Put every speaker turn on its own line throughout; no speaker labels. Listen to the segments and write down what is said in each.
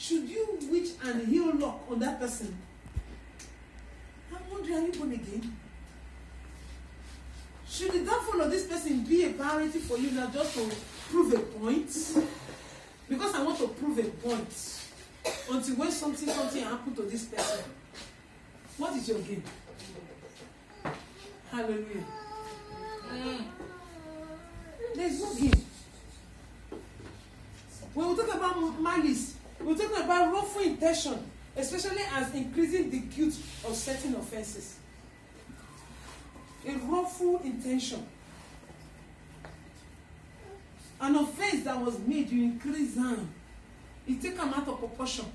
Should you witch and heel lock on that person? I'm wondering, are you born again? Should the downfall of this person be a priority for you now just to prove a point? Because I want to prove a point. Until when something happened to this person. What is your game? Hallelujah. There's no game. When we talk about malice, we're talking about wrongful intention, especially as increasing the guilt of certain offenses. A wrongful intention. An offense that was made, you increase harm. You take them out of proportion.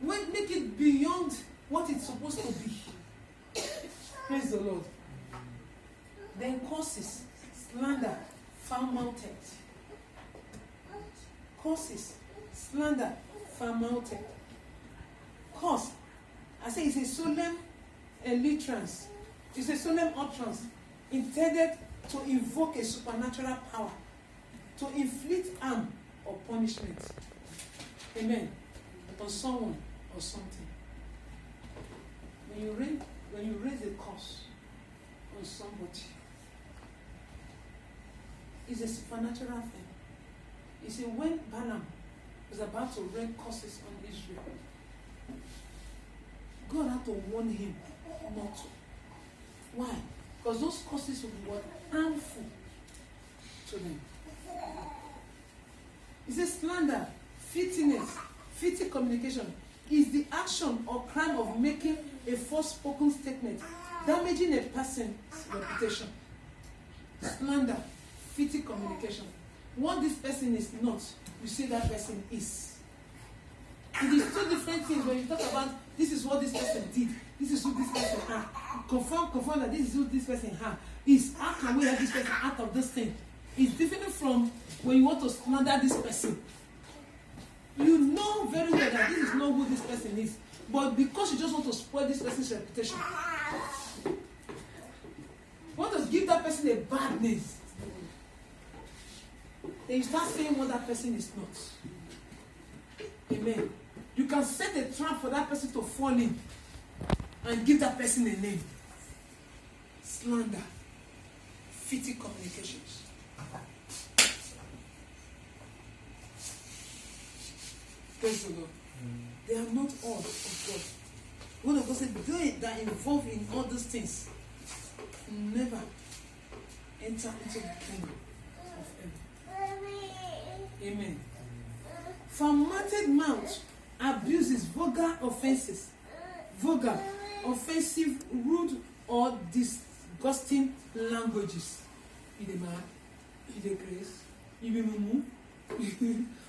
Make it beyond what it's supposed to be. Praise the Lord. Then curses, slander, foul-mouthed. Curses, slander, foul-mouthed. Curse, I say it's a solemn utterance. It's a solemn utterance intended to invoke a supernatural power, to inflict harm or punishment. Amen. On someone or something. When you raise a curse on somebody, it's a supernatural thing. You see, when Balaam was about to rain curses on Israel, God had to warn him not to. Why? Because those curses were harmful to them. It says slander, filthiness, filthy communication is the action or crime of making a false spoken statement, damaging a person's reputation. Slander, filthy communication. What this person is not, you say that person is. It is two different things when you talk about this is what this person did, this is who this person had. Confirm that this is who this person had. Is how can we have this person out of this thing? It's different from when you want to slander this person. You know very well that this is not who this person is, but because you just want to spoil this person's reputation, you want to give that person a bad name, then you start saying what that person is not. Amen. You can set a trap for that person to fall in and give that person a name. Slander, filthy communications. Praise the Lord. They are not all of God. One of God said, they that involved in all these things never enter into the kingdom of heaven. Amen. Fermented mouth abuses vulgar offenses, vulgar, offensive, rude, or disgusting languages. You the man, you the grace, you be mumu.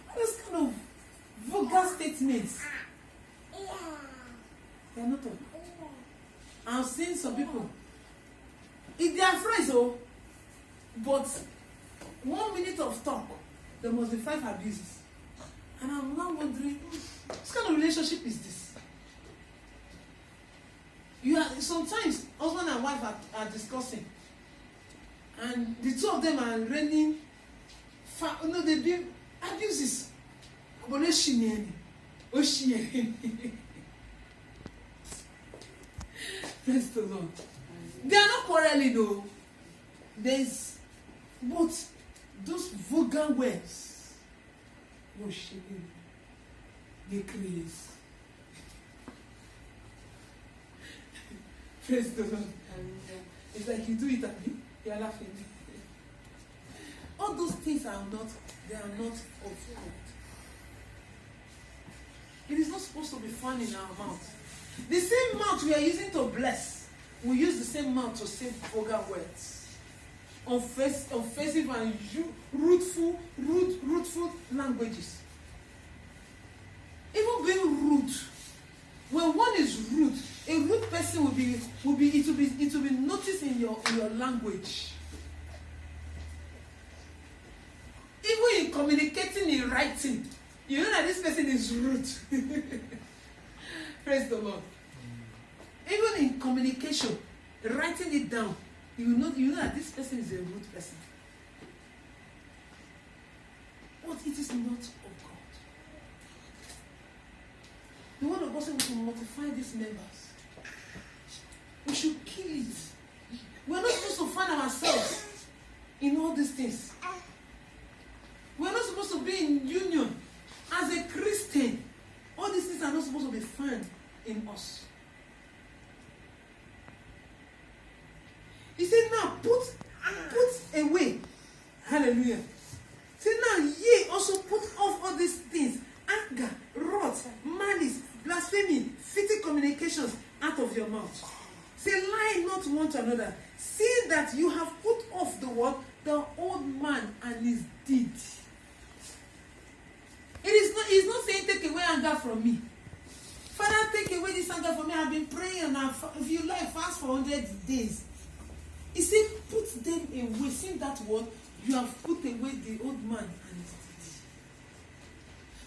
All those kind of vulgar statements. They are not all. I've seen some people. If they are friends, but 1 minute of talk, there must be 5 abuses. And I'm now wondering, what kind of relationship is this? Sometimes husband and wife are discussing, and the two of them are raining. They do abuses. Praise the Lord. They are not quarreling though. There's but those vulgar words. They crease. Praise the Lord. It's like you do it and you are laughing. All those things are not of God. It is not supposed to be fun in our mouth. The same mouth we are using to bless, we use the same mouth to say vulgar words. Offensive and rude languages. Even being rude. When one is rude, a rude person will be noticed in your language. Even in communicating in writing, you know that this person is rude. Praise the Lord. Even in communication, writing it down, you know that this person is a rude person. but it is not of God. The word of God says we should mortify these members. We should kill it. We are not supposed to find ourselves in all these things. We are not supposed to be in union as a Christian. All these things are not supposed to be found in us. He said, now put away. Hallelujah. He said, now ye also put off all these things: anger, wrath, malice, blasphemy, filthy communications out of your mouth. Say, lie not one to another. See that you have put off the word, the old man and his deed. He's not saying take away anger from me. Father, take away this anger from me. I've been praying now. If you like, fast for 100 days. He said, put them away. See that word? You have put away the old man and his deed.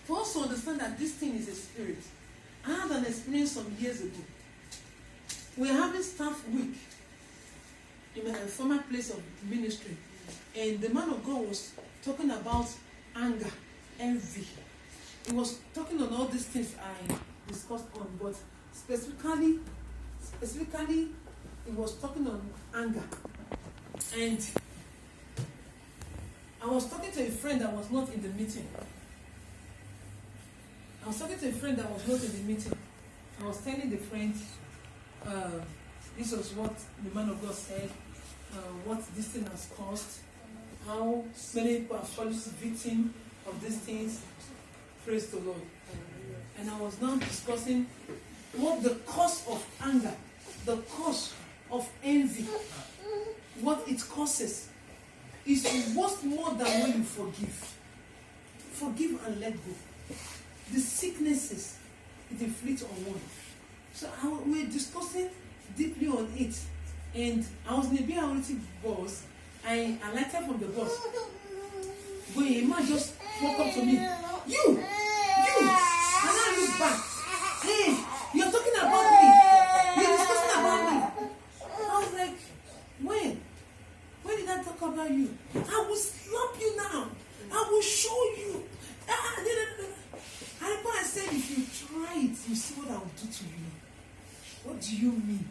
For us to understand that this thing is a spirit. I had an experience some years ago. We were having staff week in my former place of ministry. And the man of God was talking about anger, envy. He was talking on all these things I discussed on, but specifically, he was talking on anger. And I was talking to a friend that was not in the meeting. I was telling the friend, this was what the man of God said, what this thing has caused, how many people have fallen victim of these things. Praise the Lord. And I was now discussing what the cause of anger, the cause of envy, what it causes is worth more than when you forgive. Forgive and let go. The sicknesses, it inflicts on one. So we were discussing deeply on it. And I was in a BRT bus. I alighted from the bus. But a man just walked up to me. You! And I look back. Hey, you're talking about me. You're discussing about me. I was like, when? When did I talk about you? I will slap you now. I will show you. I said, if you try it, you see what I will do to you. What do you mean?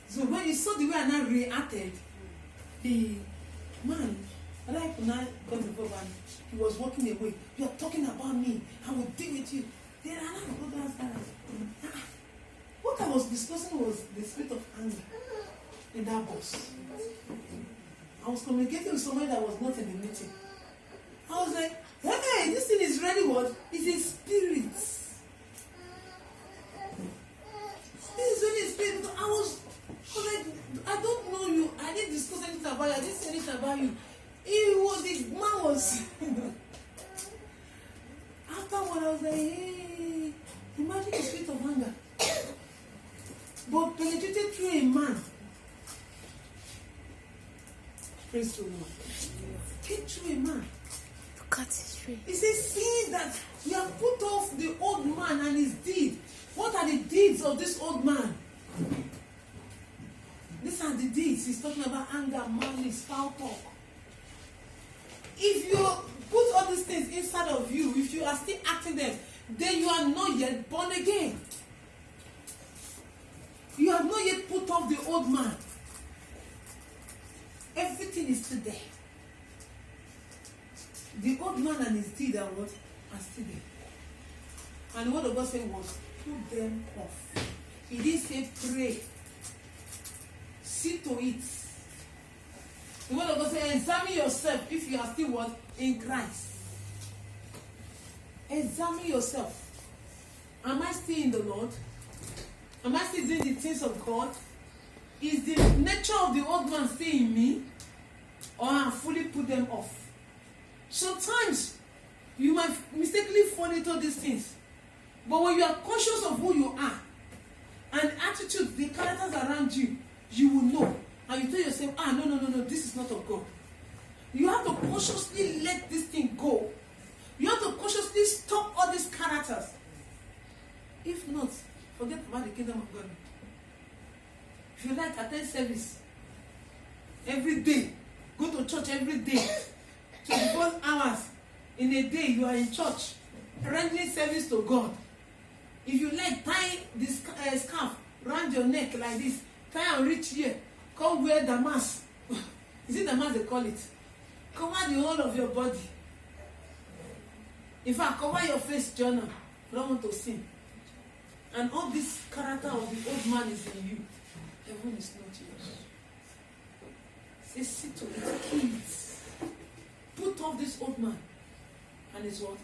So when you saw the way I now reacted, the man, and I could not got involved and he was walking away. You are talking about me. I will deal with you. Then what I was discussing was the spirit of anger in that bus. I was communicating with somebody that was not in the meeting. I was like, hey, this thing is really what? It's a spirit. This is really a spirit. I was like, I don't know you. I didn't discuss anything about you. I didn't say anything about you. The man was. Afterward, I was like, hey, imagine the spirit of anger. But penetrated through a man. Praise the Lord. Came through a man.
Cut his tree.
He says, see that you have put off the old man and his deed. What are the deeds of this old man? These are the deeds. He's talking about anger, malice, foul talk. If you put all these things inside of you, if you are still acting them, then you are not yet born again. You have not yet put off the old man. Everything is still there. The old man and his deed are what? Are still there. And what the God said was, put them off. He didn't say pray. See to it. The word of God says, examine yourself if you are still what? In Christ. Examine yourself. Am I still in the Lord? Am I still doing the things of God? Is the nature of the old man still in me? Or I have fully put them off? Sometimes you might mistakenly fall into these things. But when you are conscious of who you are and attitude, the characters around you, you will know. And you tell yourself, no, this is not of God. You have to consciously let this thing go. You have to consciously stop all these characters. If not, forget about the kingdom of God. If you like, attend service every day. Go to church every day. 24 hours. In a day, you are in church, rendering service to God. If you like, tie this scarf around your neck like this, tie and reach here, come wear damask. Is it damask they call it? Cover the whole of your body. In fact, cover your face, journal. You don't want to sin. And all this character of the old man is in you. Heaven is not yours. Say, sit to it, kids. Put off this old man and his what?